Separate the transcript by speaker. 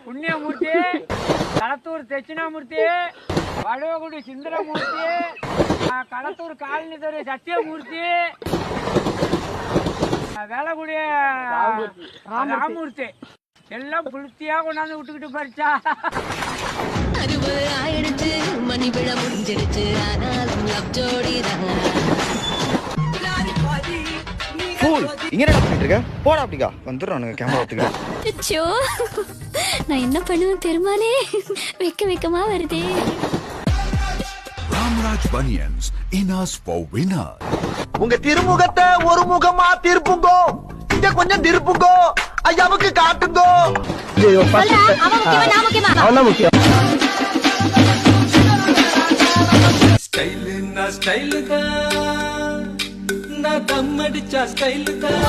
Speaker 1: புண்ணியமூர்த்தி, Kalathur Dakshinamurthy, வடுவகுடி Sundaramurthy, Kalathur colony தெரு சத்தியமூர்த்தி, வேலகுடி ராமூர்த்தி எல்லாம் புளுத்தியா கொண்டாந்து விட்டுக்கிட்டு பறிச்சா.
Speaker 2: 60 ஆயிடுச்சு, மணி விழா முடிஞ்சிடுச்சு, ஆனாலும் லவ் ஜோடி தான்.
Speaker 3: போடா அப்படிக்கா வந்துடுறானுங்க கேமரா எடுத்துக்க.
Speaker 4: அச்சோ, நான் என்ன பண்ணுவேன் பெருமானே, வெக்கமா வருதே.
Speaker 5: Ramraj banians, inners for winner.
Speaker 6: உங்க திருமுகத்தை ஒரு முகமா திருப்புங்கோ, இங்க கொஞ்சம் திருப்புங்கோ, ஐயாவுக்கு காட்டுங்கோ.
Speaker 7: ஸ்டைல் தான், நான் தம் அடிச்சா ஸ்டைல் தான்.